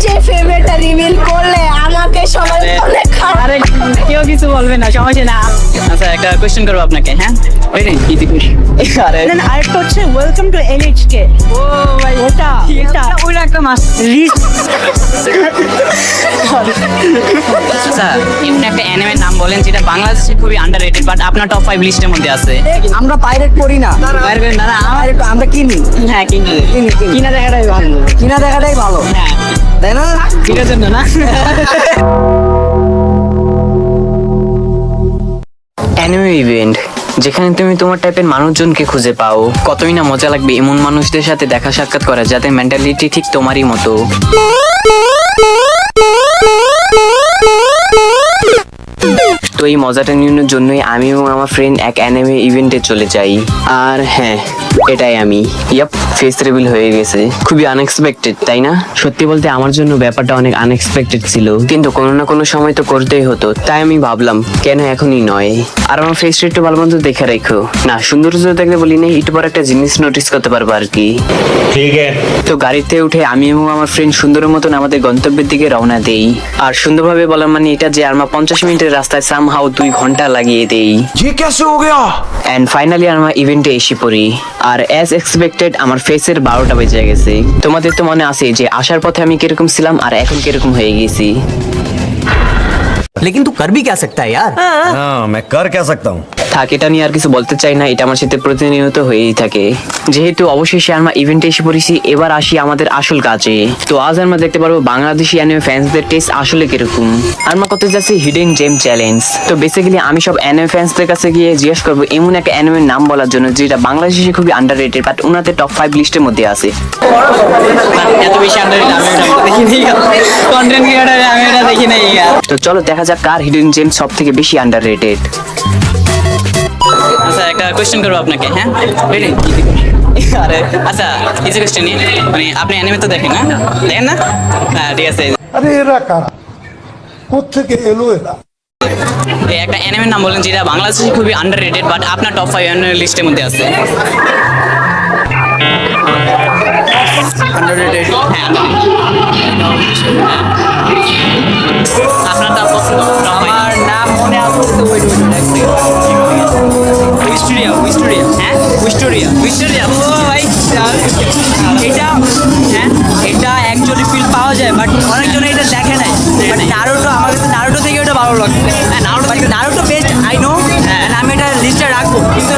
যে ফেভারিটটা রিভিল করলে আমাকে সবাই অনেক খারাপ। আরে কেউ কিছু বলবে না, সমস্যা না। আচ্ছা একটা কোশ্চেন করবো আপনাকে, হ্যাঁ? ওই রে কি দিবি? আরে দেন আরেকটা হচ্ছে ওয়েলকাম টু এনএইচকে। ও ভাই ওটা ওইটা একটা মাস রিচ। আচ্ছা এমন একটা অ্যানিমের নাম বলেন যেটা বাংলাদেশে খুবই আন্ডাররেটেড বাট আপনার টপ 5 লিস্টের মধ্যে আছে। আমরা পাইরেট করি না, বাইরে করেন না, না আমার আমরা কিনি। হ্যাঁ কিনে কিনি। কিনা দেখাটাই ভালো। কিনা দেখাটাই ভালো, হ্যাঁ তাই না? কিনার জন্য না। অ্যানিমে ইভেন্ট যেখানে তুমি তোমার টাইপের মানুষজনকে খুঁজে পাও। কতই না মজা লাগবে এমন মানুষদের সাথে দেখা সাক্ষাৎ করা যাদের মেন্টালিটি ঠিক তোমারই মতো। তো এই মজাটা নেওয়ার জন্যই আমি এবং আমার ফ্রেন্ড এক অ্যানিমে ইভেন্টে চলে যাই। আর হ্যাঁ, এটাই আমি। ইয়াপ, ফেস রিভিল হয়ে গেছে। খুবই আনএক্সপেক্টেড, তাই না? সত্যি বলতে আমার জন্য ব্যাপারটা অনেক আনএক্সপেক্টেড ছিল, কিন্তু কোনো না কোনো সময় তো করতেই হতো। তাই আমি ভাবলাম কেন এখনই নয়। আর আমার ফেসটা একটু ভালো মতো দেখে রেখো। না, সৌন্দর্য দেখতে বলি না, একটু পর একটা জিনিস নোটিস করতে পারবো আর কি। ঠিক আছে। তো গাড়িতে উঠে আমি এবং আমার ফ্রেন্ড সুন্দরের মতন আমাদের গন্তব্যের দিকে রওনা দেই। আর সুন্দরভাবে বলার মানে এটা যে আমরা 50 মিনিটের রাস্তায় সামহাউ 2 ঘন্টা লাগিয়ে দেই। ये कैसे हो गया? এন্ড ফাইনালি আমরা ইভেন্টে এসে পড়ি। আর অ্যাজ এক্সপেক্টেড আমার ফেসের 12টা বেজে গেছে। তোমাদের তো মনে আছে যে আসার পথে আমি কিরকম ছিলাম আর এখন কিরকম হয়ে গেছি। लेकिन तू कर भी क्या सकता है यार। हाँ, मैं कर क्या सकता हूँ? থাক, এটা নিয়ে আর কিছু বলতে চাই না, এটা আমার সাথে প্রতিনিয়ত হয়েই থাকে। যেহেতু অবশেষে আমরা ইভেন্টে এসে পড়েছি, এবার আসি আমাদের আসল কাজে। তো আজ আমরা দেখতে পারবো বাংলাদেশি অ্যানিমে ফ্যান্সদের টেস্ট আসলে কিরকম। আমরা করতে যাচ্ছি হিডেন জেম চ্যালেঞ্জ। তো বেসিক্যালি আমি সব অ্যানিমে ফ্যান্সদের কাছে গিয়ে জিজ্ঞেস করবো এমন একটা অ্যানিমের নাম বলার জন্য যেটা বাংলাদেশে খুবই আন্ডাররেটেড বাট ওনাদের টপ 5 লিস্টের মধ্যে আছে। এত বেশি আন্ডাররেটেড আমি এটা দেখি নাই, কন্টেন্ট ক্রিয়েটর আমি এটা দেখি নাই। তো চলো দেখা যাক কার হিডেন জেম সব থেকে বেশি আন্ডাররেটেড। আচ্ছা একটা কোশ্চেন করবো আপনাকে, হ্যাঁ? রেডি? আরে আচ্ছা ইজি কোশ্চেন, মানে আপনি অ্যানিমে তো দেখেন না? দেখেন না? হ্যাঁ ঠিক আছে। আরে এরা কারা, কোত্থেকে এলো এরা? এই একটা অ্যানিমের নাম বলেন যেটা বাংলাদেশে খুবই আন্ডাররেটেড বাট আপনার টপ 5 লিস্টের মধ্যে আছে। আন্ডাররেটেড? হ্যাঁ আপনার টপ পছন্দ? আমার নাম মনে আসছে তো উইস্টোরিয়া। উইস্টোরিয়া, হ্যাঁ উইস্টোরিয়া। উইস্টোরিয়া ও ভাই এটা, হ্যাঁ এটা অ্যাকচুয়ালি ফিল পাওয়া যায় বাট অনেকজন এটা দেখে নাই। বাট নারুটো, আমার কাছে নারুটো থেকে ওটা ভালো লাগছে। হ্যাঁ নারুটো বেস্ট আই নো, আমি এটা লিস্টে রাখবো, কিন্তু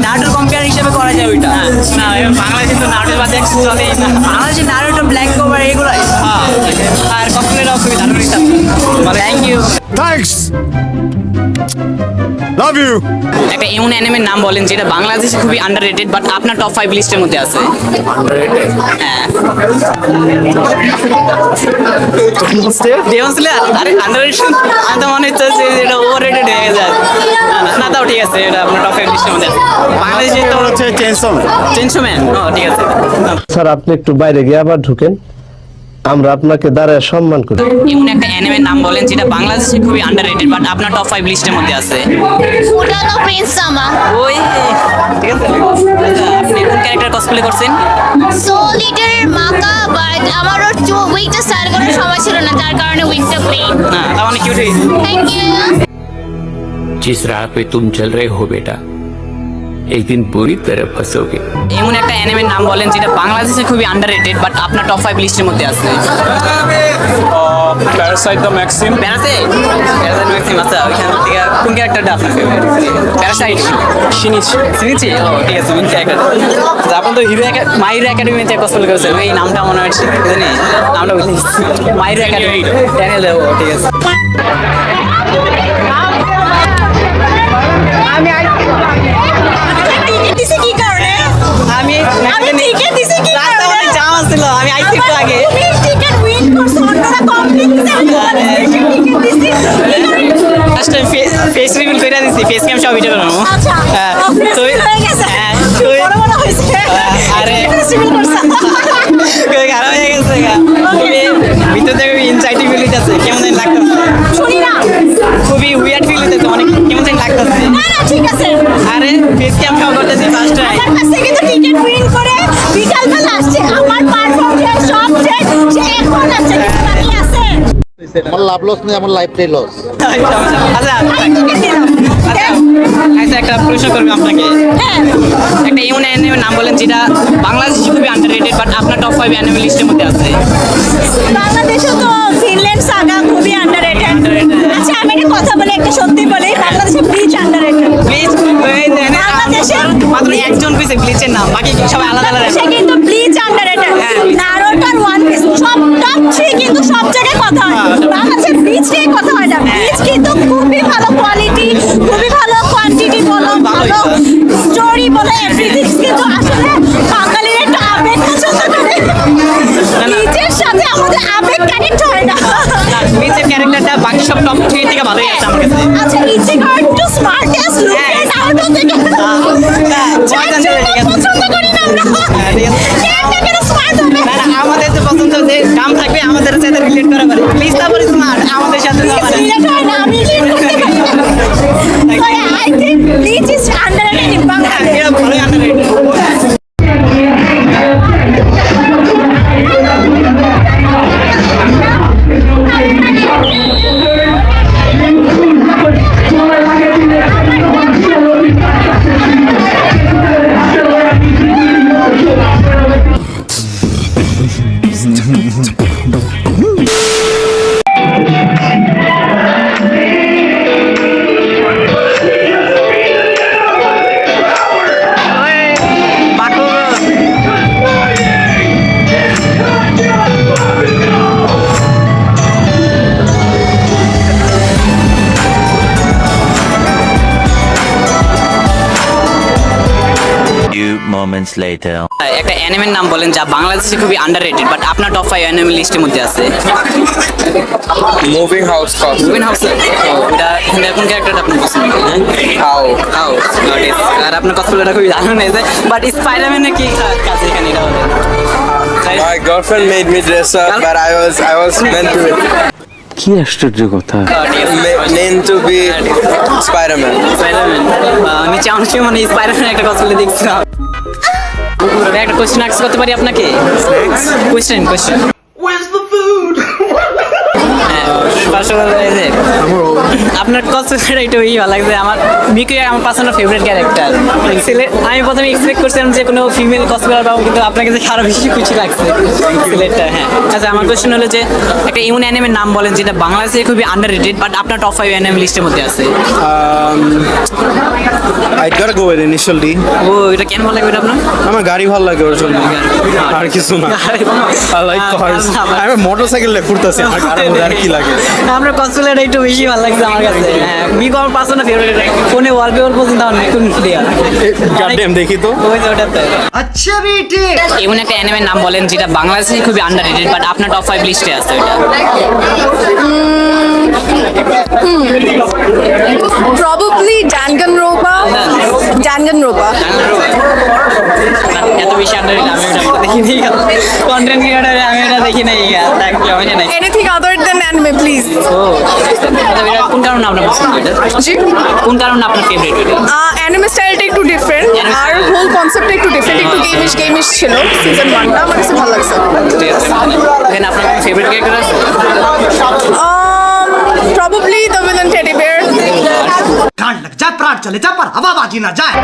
নারুটোর কম্পেয়ার হিসেবে করা যায় ওইটা। না বাংলাদেশে তো নারুটোর বাদে চলেই না। বাংলাদেশে নারুটো, ব্ল্যাক কভার এগুলোই। হ্যাঁ আর কসপ্লেরাও খুবই দারুণ হিসাব। Thank you. Thanks, love you. একটা এমন অ্যানিমের নাম বলেন যেটা বাংলাদেশে খুবই আন্ডাররেটেড বাট আপনার টপ 5 লিস্টের মধ্যে আছে। হ্যাঁ ডেমন স্লেয়ার। আরে আন্ডাররেটেড আমি তো মনে হচ্ছে যে এটা ওভাররেটেড হয়ে যায়। না তাও ঠিক আছে, এটা আপনার টপ 5 লিস্টের মধ্যে আছে। বাংলাদেশে তো হচ্ছে চেনসো ম্যান। ও ঠিক আছে। স্যার আপনি একটু বাইরে গিয়ে আবার ঢুকেন, আমরা আপনাকে দাঁড়ায় সম্মান করি। এমন একটা অ্যানিমের নাম বলেন যেটা বাংলাদেশে খুবই আন্ডাররেটেড বাট আপনার টপ 5 লিস্টের মধ্যে আছে। ফুটানো প্রিন্স সামা, ওই ঠিক আছে। আপনি কোন ক্যারেক্টার কসপ্লে করছেন? সোল লিডারের মাকা, বাট আমার ওর উইকটা স্টাইল করার সময় ছিল না, যার কারণে উইকটা প্লেন। না তাও অনেক কিউট হয়েছে। Thank you. जिस राह पे तुम चल रहे हो बेटा, एक दिन बुरी तरह फंसोगे। এমন একটা অ্যানিমের নাম বলেন যেটা বাংলাদেশে খুবই আন্ডাররেটেড বাট আপনার টপ 5 লিস্টের মধ্যে আছে। Parasite the Maxim. Parasite Maxim. আচ্ছা ওইখান থেকে কোন ক্যারেক্টারটা আপনার ফেভারিট? প্যারাসাইট চিনিছি। ও ঠিক আছে, কোন ক্যারেক্টার? আপনি তো মাই হিরো একাডেমিতে কসপ্লে করেছেন, এই নামটা মনে হচ্ছে জানি নামটা বুঝলি। মাই হিরো একাডেমি ড্যানিয়েল। ও ঠিক আছে। কি কারণে আমি টিকেট দিছি কি রাস্তা কারণে? অনেক জাম ছিল, আমি আইছি একটু আগে। টিকেট উইন করছো, অন্যরা কমপ্লিট টিকেট দিছি। ফার্স্ট ফেস রিভিল করে দিছি, ফেস ক্যাম সব ভিডিও বানাবো। আচ্ছা হ্যাঁ তো হয়ে গেছে, হ্যাঁ বড় বড় হয়েছে। আরে ফেস্টিভ্যাল করছ, কই খারাপ হয়ে গেছে গা। ভিতর থেকে ইনসাইটি ফিল হইতাছে, কেমন জানি লাগতেছে। শুনি না, খুবই উইয়ার্ড ফিল হইতাছে, অনেক কেমন জানি লাগতেছে। না না ঠিক আছে। আরে ফেস ক্যাম সব করতেছি ফার্স্ট টাইম। আমার কাছ থেকে তো টিকেট উইন করে বিকালবেলা আসছে, আমার পারফরম্যান্স সব শেষ, সে এখন আসছে। আমার লাভ লস নেই, আমার লাইফটাই লস। আচ্ছা একটা প্রশ্ন করবো আপনাকে। একটা এমন অ্যানিমের নাম বলেন যেটা বাংলাদেশে খুবই আন্ডাররেটেড বাট আপনার টপ 5 অ্যানিমে লিস্টের মধ্যে আছে। বাংলাদেশে তো ফিনল্যান্ড সাগা খুবই আন্ডাররেটেড। আচ্ছা আমি একটা কথা বলি, একটা সত্যি বলি, বাংলাদেশে ব্লিচ আন্ডাররেটেড। প্লিজ বাংলাদেশে- মাত্র একজন পিছে ব্লিচের নাম, বাকি সবাই আলাদা আলাদা। সে কিন্তু ব্লিচ আন্ডাররেটেড। নারুটো আর ওয়ান পিস সব টপ 3 কিন্তু সব জায়গায় কথা হয়। বাংলাদেশে ব্লিচ নিয়ে কথা হয় না। ব্লিচ কিন্তু খুবই ভালো কোয়ালিটি, খুবই ভালো কোয়ান্টিটি বলো, ভালো স্টোরি বলো, এভরিথিং। কিন্তু আসলে বাঙালির একটা আবেগ পছন্দ করে। ব্লিচের সাথে আমাদের আবেগ কানেক্ট হয় না। ব্লিচের ক্যারেক্টারটা বাকি সব টপ 3 থেকে ভালোই আছে আমার কাছে। আচ্ছা ইচিগো একটু স্মার্টেস্ট লুকের নারুটো থেকে পছন্দ করি না আমরা। কেন কেন স্মার্ট হবে? না না, আমাদের যে পছন্দ যে কাম থাকবে আমাদের সাথে রিলেট করা পারে। প্লিজ তারপরে স্মার্ট আমাদের সাথে Relate হয় না, আমি relate করতে পারি না। So yeah, I think bleach is underrated in Bangladesh. এটা ভালোই আন্ডাররেটেড। Few moments later. একটা অ্যানিমের নাম বলেন যা বাংলাদেশে খুবই আন্ডাররেটেড বাট আপনার টপ 5 অ্যানিমে লিস্টের মধ্যে আছে। মুভিং হাউস কস মুভিং হাউস এটা এখানে কোন ক্যারেক্টারটা আপনি পছন্দ করেন? হাউ হাউ আর আপনার কসপ্লেটা খুবই দারুণ হয়েছে বাট স্পাইডারম্যানের কি কাজ এখানে এটা হবে? My girlfriend made me dress up but I was meant two কি আশ্চর্য কথা। meant to be Spider-Man. Spiderman নিচে অনেকে মানে স্পাইডারম্যান একটা কসপ্লে দেখছিলাম। একটা কোশ্চেন আস্ক করতে পারি আপনাকে? কোশ্চেন আপনার কসপ্লেটা একটু ভালো লাগছে। আমার মিকু আমার পার্সোনাল ফেভারিট ক্যারেক্টার। আমি প্রথমে এক্সপেক্ট করছিলাম যে কোনো ফিমেল কসপ্লেয়ার পাবো কিন্তু আপনার কাছে আরো বেশি খুশি লাগছে সিলেটটা। হ্যাঁ আচ্ছা আমার কোশ্চেন হলো যে একটা এমন অ্যানিমের নাম বলেন যেটা বাংলাদেশে খুবই আন্ডাররেটেড বাট আপনার টপ 5 অ্যানিমে লিস্টের মধ্যে আছে। I gotta go with initially. ও এটা কেন ভালো লাগবে এটা আপনার? আমার গাড়ি ভালো লাগে ওর জন্য আর কিছু না। I like cars. আমি মোটরসাইকেলে ঘুরতেছি আমার গাড়ির মধ্যে আর কি লাগে। আপনার কসপ্লেটা একটু বেশি ভালো লাগছে আমার কাছে। হ্যাঁ মিকু আমার পার্সোনাল ফেভারিট। ফোনে ওয়ালপেপার পর্যন্ত আমার নতুন দেয়া। গডড্যাম দেখি তো। ওই যে ওটাতে। আচ্ছা বেটে এমন একটা অ্যানিমের নাম বলেন যেটা বাংলাদেশে খুবই আন্ডাররেটেড বাট আপনার টপ 5 লিস্টে আছে ওটা। Probably Danganronpa. Danganronpa. এত বেশি আন্ডাররেটেড আমি ওটা দেখি নাই। কন্টেন্ট ক্রিয়েটর আমি এটা দেখি নাই। তাই আমি জানি। Anything other than anime, please. ও এটা কোন কারণে আপনার পছন্দ এটা? কোন কারণে আপনার ফেভারিট এটা? Anime স্টাইলটা একটু ডিফারেন্ট আর হোল কনসেপ্টটা একটু ডিফারেন্ট, একটু গেমিশ ছিল সিজন 1টা আমার কাছে ভালো লাগছে। এখানে আপনার ফেভারিট ক্যারেক্টার আছে? Probably the villain teddy bear. ঠান্ড লাগ যা প্রাণ চলে যা पर हवा बाजी ना जाए।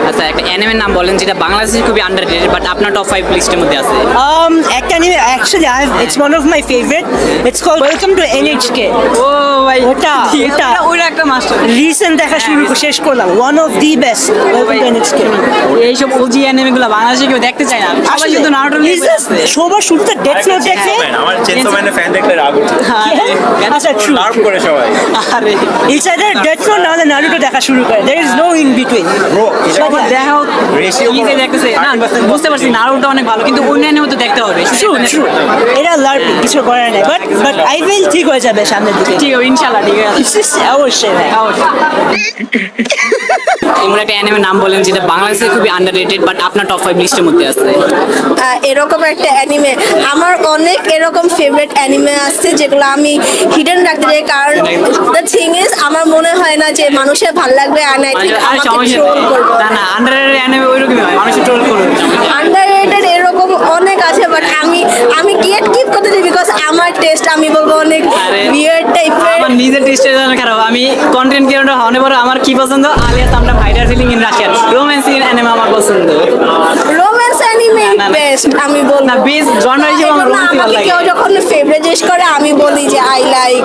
আচ্ছা একটা অ্যানিমের নাম বলেন যেটা বাংলাদেশে খুবই আন্ডাররেটেড বাট আপনার টপ 5 লিস্টের মধ্যে আছে। একটা anime actually it's one of my favorite. It's called Welcome to NHK. ও ভাই ওটা ওটা একটা মাস্টার। রিসেন্ট দেখা শেষ করলাম, one of the best. Welcome to NHK. এইসব ওজি অ্যানিমেগুলো বাংলাদেশে কেউ দেখতে চায় না। সবাই শুধু নারুটো নিয়ে বসে আছে। সবার শুরুতে ডেথ নোট দেখে। আমার চেনসো ম্যানের ফ্যান দেখলে রাগ উঠে। আচ্ছা true. লার্ম করে সবাই। আরে It's either Death Note না নারুটো দেখা শুরু করে। There is no in between. Bro সবার দেখাও Ratio কি যে দেখতেছে না বুঝতে পারছি নারুটো অনেক ভালো কিন্তু অন্য অ্যানিমে তো দেখতে হবে। ট্রু এটা লার্প কিছু করার নাই বাট আই ফিল ঠিক হয়ে যাবে সামনের দিকে ঠিক আছে ইনশাআল্লাহ ঠিক আছে অবশ্যই ভাই এমন একটা অ্যানিমের নাম বলেন যেটা বাংলাদেশে খুবই আন্ডাররেটেড বাট আপনার টপ 5 লিস্টের মধ্যে আছে। এরকম একটা অ্যানিমে আমার অনেক এরকম ফেভারিট অ্যানিমে আছে যেগুলো আমি হিডেন রাখতে চাই কারণ দ্য থিং ইজ আমার মনে হয় না যে মানুষের ভালো লাগবে আর না আর সমস্যা ট্রোল করবো না না আন্ডাররেটেড অ্যানিমে ওইরকমই হয় মানুষ ট্রোল করবে আন্ডাররেটেড এরকম অনেক আছে বাট আমি গেট কিপ করতে চাই বিকজ আমার টেস্ট আমি বলবো অনেক উইয়ার্ড টাইপের আমার নিজের টেস্টের জন্য খারাপ আমি কন্টেন্ট ক্রিয়েটর হওয়ার পর আমার কি পছন্দ আলিয়া সামটা ফাইটার feelings in Russian romance in anime আমার পছন্দ রোম্যান্স অ্যানিমে বেস্ট আমি বলবো না বেস্ট জনরা হিসেবে আমার রোম্যান্স ভালো লাগে কেউ যখন ফেভারিট জিজ্ঞেস করে আমি বলি যে I like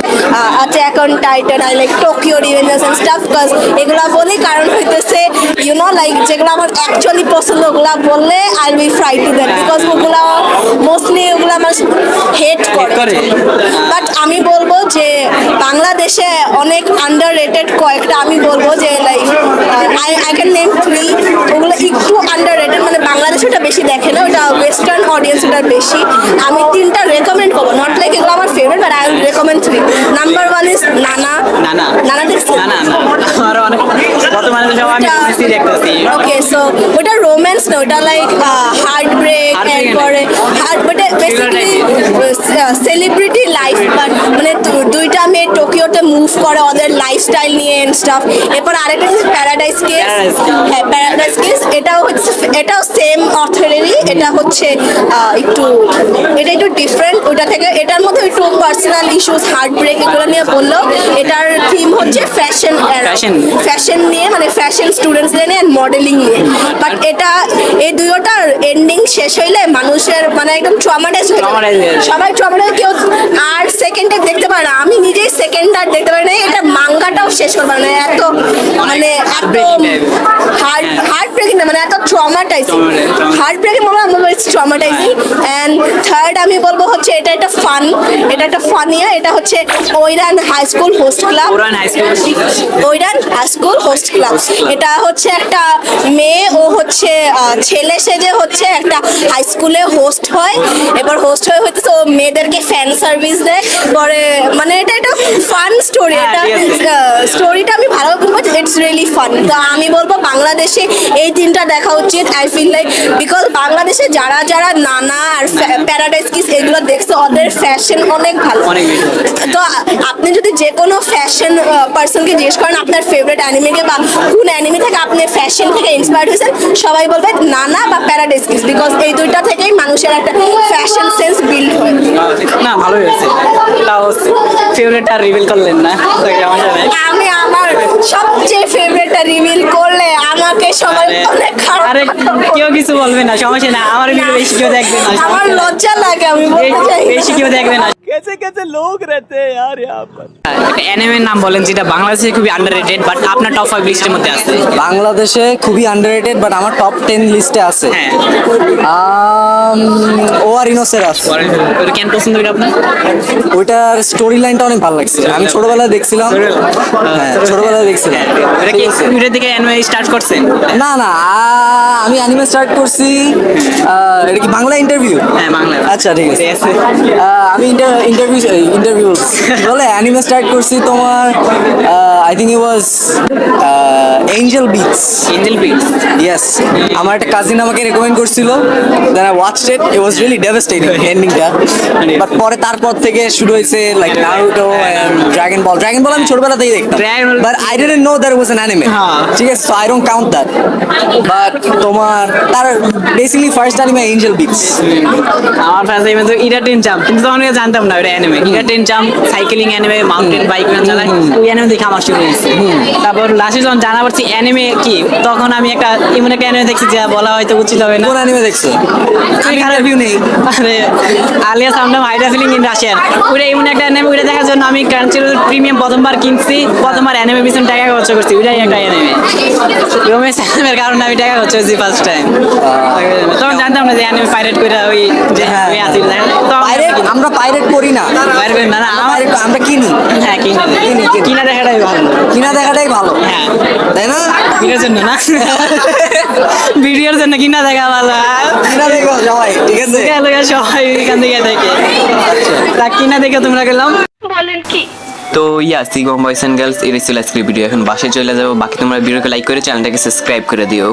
Attack on Titan I like Tokyo Revengers and stuff cause এগুলা বলি কারণ হইতেছে ইউ নো লাইক যেগুলো আমার অ্যাকচুয়ালি পছন্দ ওগুলা বললে I will fry to that because ওগুলা মোস্টলি ওগুলা আমার হেট করে বাট আমি বলবো যে বাংলাদেশে অনেক আন্ডাররেটেড কয়েকটা আমি বলবো যে লাইক আই ক্যান নেম 3 ওগুলো একটু আন্ডাররেটেড মানে বাংলাদেশে ওটা বেশি দেখে না ওটা ওয়েস্টার্ন অডিয়েন্স ওটা বেশি আমি 3টা রেকমেন্ড করবো নট লাইক এগুলো আমার favourite but I will recommend 3 number 1 is নানা নানা দেখছি না না না আমার অনেক বর্তমানে তো সব আমি বেশি দেখতেছি ওকে সো ওটা রোম্যান্স না ওটা লাইক হার্ট ব্রেক এরপরে heart but basically celebrity life but মানে দুইটা মেয়ে টোকিওতে মুভ করে ওদের লাইফস্টাইল নিয়ে এন্ড স্টাফ এরপর আরেকটা প্যারাডাইস কেস হ্যাঁ প্যারাডাইস কেস এটাও সেম অথরেরই এটা হচ্ছে এটা একটু ডিফারেন্ট ওটা থেকে এটার মধ্যে একটু পার্সোনাল ইস্যুস হার্ট ব্রেক এগুলো নিয়ে বললো এটার থিম হচ্ছে ফ্যাশন নিয়ে মানে ফ্যাশন স্টুডেন্টসদের নিয়ে মডেলিং নিয়ে বাট এটা এই দুইটার এন্ডিং শেষ হইলে মানুষের মানে একদম ট্রমাটাইজ হয়ে যায় সবাই ট্রমাটাইজ কেউ আর সেকেন্ডে দেখতে পারে না আমি নিজেই সেকেন্ড আর দেখতে পারি না এটা মাঙ্গাটাও শেষ করবো না এত মানে এত হার্ট ব্রেকিং না মানে এত ট্রমাটাইজিং হার্ট ব্রেকিং মনে হয় ট্রমাটাইজিং অ্যান্ড থার্ড আমি বলবো হচ্ছে এটা একটা ফানিয়া এটা হচ্ছে ওইরান হাই স্কুল হোস্ট ক্লাব এটা হচ্ছে একটা মেয়ে ও হচ্ছে ছেলে সেজে হচ্ছে একটা হাই স্কুলে হোস্ট হয় এবার হোস্ট হয়ে হইতেছে ও মেয়েদেরকে ফ্যান সার্ভিস দেয় পরে মানে এটা একটা ফান স্টোরি এটা স্টোরিটা আমি ভালো বলবো ইটস রিয়েলি ফান তো আমি বলবো বাংলাদেশে এই 3টা দেখা উচিত আই ফিল লাইক বিকজ বাংলাদেশে যারা যারা নানা আর প্যারাডাইস কিস এগুলো দেখছে ওদের ফ্যাশন অনেক ভালো তো আপনি যদি যে কোনো ফ্যাশন পার্সনকে জিজ্ঞেস করেন আপনার ফেভারিট অ্যানিমেকে বা কোন অ্যানিমে থেকে আপনি ফ্যাশন থেকে ইন্সপায়ার্ড হয়েছেন সবাই বলবে নানা বা প্যারাডাইস কিস বিকজ এই দুইটা থেকেই মানুষের একটা ফ্যাশন সেন্স বিল্ড হয় না ভালো হয়েছে তাও ফেভারিটটা রিভিল করলেন না আমি আমার সবচেয়ে ফেভারিটটা রিভিল করলে আমাকে সবাই অনেক খারাপ আরে কেউ কিছু বলবে না সমস্যা না আমার ভিডিও বেশি কেউ দেখবে না আমার লজ্জা লাগে আমি বলতে চাই বেশি কেউ দেখবে না कैसे कैसे लोग रहते हैं यार यहाँ पर একটা অ্যানিমের নাম বলেন যেটা বাংলাদেশে খুবই আন্ডাররেটেড বাট আপনার টপ 5 লিস্টের মধ্যে আছে বাংলাদেশে খুবই আন্ডাররেটেড বাট আমার টপ 10 লিস্টে আছে হ্যাঁ ও আর ইনোসেরাস ওটা কেন পছন্দ হলো আপনার ওইটার স্টোরি লাইনটা অনেক ভালো লাগছে আমি ছোটবেলায় দেখছিলাম হ্যাঁ ছোটবেলায় দেখছিলাম এটা কি ভিডিও থেকে অ্যানিমে স্টার্ট করছেন না না আমি অ্যানিমে স্টার্ট করছি এটা কি বাংলা ইন্টারভিউ হ্যাঁ বাংলা আচ্ছা ঠিক আছে আমি ইন্টারভিউ বলে অ্যানিমে স্টার্ট করছি তোমার I think it was Angel Beats yes আমার একটা কাজিন আমাকে রেকমেন্ড করছিল then I watched it it was really devastating ending but পরে তারপর থেকে শুরু হয়েছে like Naruto and Dragon Ball আমি ছোটবেলাতেই দেখতাম but I didn't know that was an anime ঠিক আছে so I don't count that but তোমার তার basically first anime Angel Beats আমার ফার্স্ট টাইমে তো ইরাটেন জাম্প কিন্তু তখন আমি জানতাম না এটা অ্যানিমে ইরাটেন jump cycling anime mountain bike চালায় ওই অ্যানিমে দেখে আমার শুরু হয়েছে তারপর লাস্টে যখন জানা পড়ছি অ্যানিমে কি তখন আমি একটা এমন একটা অ্যানিমে দেখছি যা বলা হয়তো উচিত হবে না কোন অ্যানিমে দেখছো রিভিউ নেই আরে আলিয়া সামনে হাইড্রা ফিলিং ইন রাশিয়ান ওইটা এমন একটা অ্যানিমে ওইটা দেখার জন্য আমি ক্রাঞ্চিরোল প্রিমিয়াম প্রথমবার কিনছি প্রথমবার অ্যানিমে পিছন টাকা খরচ করছি ওইটাই একটা অ্যানিমে রোমেন্স অ্যানিমের কারণে আমি টাকা খরচ করছি ফার্স্ট টাইম তখন জানতাম না যে অ্যানিমে পাইরেট করে ওই যে আছে আমরা পাইরেট করি না পাইরেট না আমার আমরা কিনি হ্যাঁ কিনা কিনা দেখাটাই ভালো কিনা দেখাটাই ভালো হ্যাঁ তাই না ভিডিওর জন্য না ভিডিওর জন্য কিনা দেখা ভালো কিনা দেখো সবাই ঠিক আছে গেল সবাই এখান থেকে দেখে তা কিনা দেখে তোমরা গেলাম তো ইয়া সিগম বয়েস অ্যান্ড গার্লস এর ছিল আজকের ভিডিও। এখন বাসায় চলে যাবো। বাকি তোমরা ভিডিওকে লাইক করে চ্যানেলটাকে সাবস্ক্রাইব করে দিও।